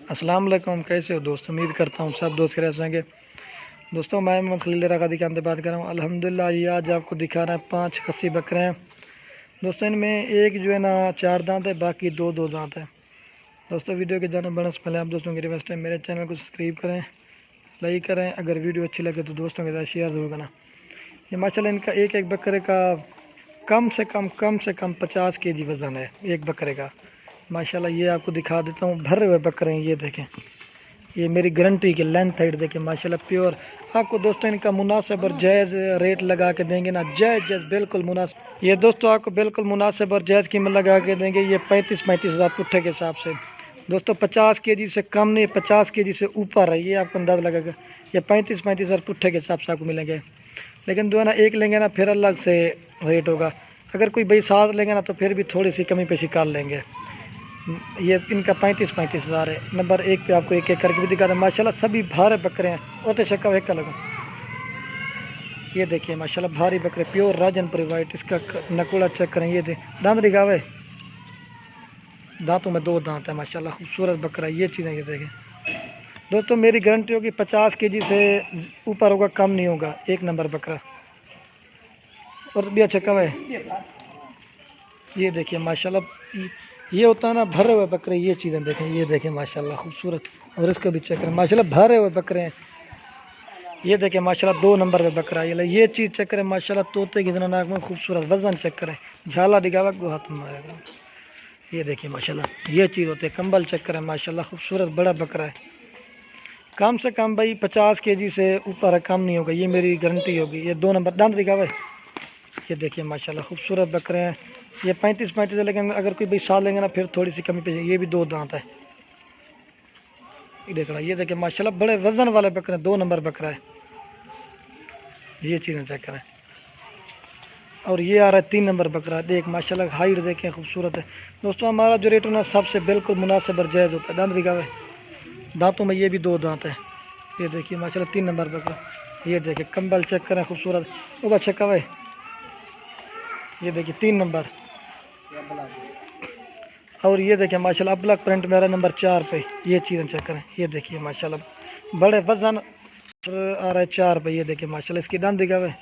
अस्सलाम वालेकुम, कैसे हो दोस्त। उम्मीद करता हूँ सब दोस्त खैरियत से होंगे। दोस्तों मैं मोहम्मद खलील रकादी खान से बात कर रहा हूँ। अल्हम्दुलिल्लाह ये आज आपको दिखा रहे हैं 5 खस्सी बकरे हैं दोस्तों। इनमें एक जो है ना 4 दांत है, बाकी दो दांत है दोस्तों। वीडियो के जाने बढ़ने से पहले आप दोस्तों की रिक्वेस्ट है, मेरे चैनल को सब्सक्राइब करें, लाइक करें। अगर वीडियो अच्छी लगे तो दोस्तों के साथ शेयर ज़रूर करना। ये माशाल्लाह इनका एक बकरे का कम से कम 50 केजी वज़न है एक बकरे का माशाल्लाह। ये आपको दिखा देता हूँ, भरे हुए बकरे हैं। ये देखें, ये मेरी गारंटी की लेंथ हाइट देखें माशाल्लाह प्योर। आपको दोस्तों इनका मुनासिब और जायज़ रेट लगा के देंगे ना, जायज़ बिल्कुल मुनासिब। ये दोस्तों आपको बिल्कुल मुनासिब और जायज़ कीमत लगा के देंगे। ये 35 हज़ार पुट्ठे के हिसाब से दोस्तों। 50 केजी से कम नहीं, 50 केजी से ऊपर है, ये आपको अंदाज़ा लगेगा। ये 35 हज़ार पुट्ठे के हिसाब से आपको मिलेंगे। लेकिन जो है ना एक लेंगे ना फिर अलग से रेट होगा। अगर कोई भाई 7 लेंगे ना तो फिर भी थोड़ी सी कमी पेशी कर लेंगे। ये इनका 35 हज़ार है। नंबर 1 पे आपको एक करके भी दिखा दें माशाल्लाह। सभी भारे बकरे हैं और तो शक्का एक लगा। ये देखिए माशाल्लाह भारी बकरे प्योर राजनपुरी वाइट। इसका नकुला चेक करें, ये दांत दिखावे, दांतों में 2 दांत है माशाल्लाह। खूबसूरत बकरा, ये चीज़ें ये देखें दोस्तों। मेरी गारंटी होगी 50 केजी से ऊपर होगा, कम नहीं होगा। एक नंबर बकरा और भी अच्छा कब है। ये देखिए माशाल्लाह, ये होता है ना भरे हुए बकरे। ये चीज़ें देखें, ये देखें माशाल्लाह खूबसूरत। और इसका भी चेक करें माशाल्लाह भरे हुए बकरे हैं। ये देखें माशाल्लाह 2 नंबर पे बकरा। ये चीज़ चेक करें माशाल्लाह, तोते की तरह नाक में खूबसूरत। वज़न चेक करें, झाला दिखावा को हाथ में मारेगा। ये देखिए माशाल्लाह, ये चीज़ होते है। कंबल चेक करें माशाल्लाह खूबसूरत बड़ा बकरा है। कम से कम भाई 50 केजी से ऊपर है, कम नहीं होगा, ये मेरी गारंटी होगी। ये 2 नंबर दांत दिखावा। ये देखिए माशाल्लाह खूबसूरत बकरे हैं। ये 35 है, लेकिन अगर कोई भाई 7 लेंगे ना फिर थोड़ी सी कमी पे। ये भी 2 दांत है। ये देख रहा, ये देखिए माशाल्लाह बड़े वजन वाले बकरे, 2 नंबर बकरा है। ये चीज़ें चेक करें। और ये आ रहा है 3 नंबर बकरा। देख माशाल्लाह हाइट देखें खूबसूरत है दोस्तों। हमारा जो रेट होना सबसे बिल्कुल मुनासिब और जायज़ होता है। दांत दिखावे, दांतों में ये भी 2 दांत है। ये देखिए माशाल्लाह 3 नंबर बकरा। ये देखिए कंबल चेक करें खूबसूरत। वो अच्छा कवे, ये देखिए 3 नंबर। और ये देखिए माशाल्लाह अबलक प्रिंट मेरा नंबर 4 पे। ये चीज़ें चेक करें, ये देखिए माशाल्लाह बड़े वजन आ रहा है 4 पे। ये देखिए माशाल्लाह इसकी दांत दिखावे,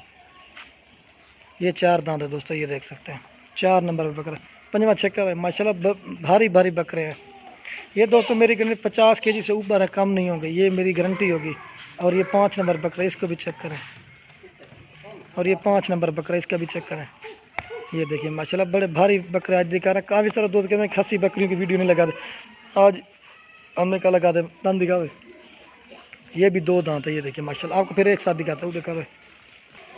ये 4 दांत है दोस्तों। ये देख सकते हैं 4 नंबर पे बकरा। 5वां छक्का है माशाल्लाह, भारी बकरे हैं ये दोस्तों। मेरी गारंटी 50 केजी से ऊपर है, कम नहीं होंगे, ये मेरी गारंटी होगी। और ये 5 नंबर बकरा, इसको भी चेक करें। और ये 5 नंबर बकरा, इसका भी चेक करें। ये देखिए माशाल्लाह बड़े भारी बकरे आज दिखा रहे हैं। काफ़ी सारा दोस्त कहते हैं खस्सी बकरियों की वीडियो नहीं लगा दे, आज हमने कहा लगा दे। दांत दिखावे, ये भी 2 दांत है। ये देखिए माशाल्लाह, आपको फिर एक साथ दिखाता हूँ, दिखावे।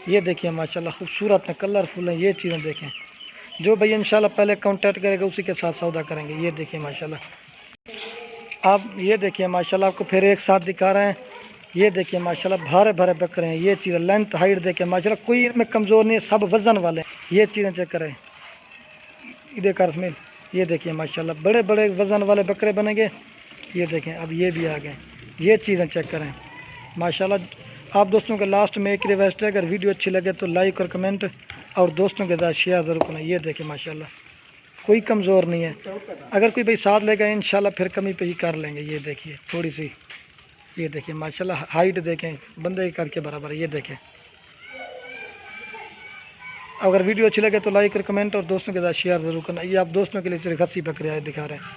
ये देखिए माशाल्लाह खूबसूरत है, कलरफुल है। ये चीज़ें देखें, जो भैया इंशाल्लाह पहले कांटेक्ट करेगा उसी के साथ सौदा करेंगे। ये देखिए माशाल्लाह, आप ये देखिए माशाल्लाह, आपको फिर एक साथ दिखा रहे हैं। ये देखिए माशाल्लाह भरे बकरे हैं। ये चीज़ लेंथ हाइट देखिए माशाल्लाह, कोई इनमें कमज़ोर नहीं है, सब वज़न वाले हैं। ये चीज़ें चेक करें, इधर कर इसमें। ये देखिए माशाल्लाह बड़े वज़न वाले बकरे बनेंगे। ये देखें अब ये भी आ गए। ये चीज़ें चेक करें माशाल्लाह। आप दोस्तों के लास्ट में एक रिक्वेस्ट है, अगर वीडियो अच्छी लगे तो लाइक और कमेंट और दोस्तों के साथ शेयर ज़रूर करना। ये देखें माशाल्लाह कोई कमज़ोर नहीं है। अगर कोई भाई 7 लेगा इंशाल्लाह फिर कमी पे ही कर लेंगे। ये देखिए थोड़ी सी, ये देखिए माशाल्लाह हाइट देखें बंदे के कर के बराबर है। ये देखें, अगर वीडियो अच्छी लगे तो लाइक और कमेंट और दोस्तों के साथ शेयर ज़रूर करना। ये आप दोस्तों के लिए सिर्फ खस्सी बकरियाँ दिखा रहे हैं।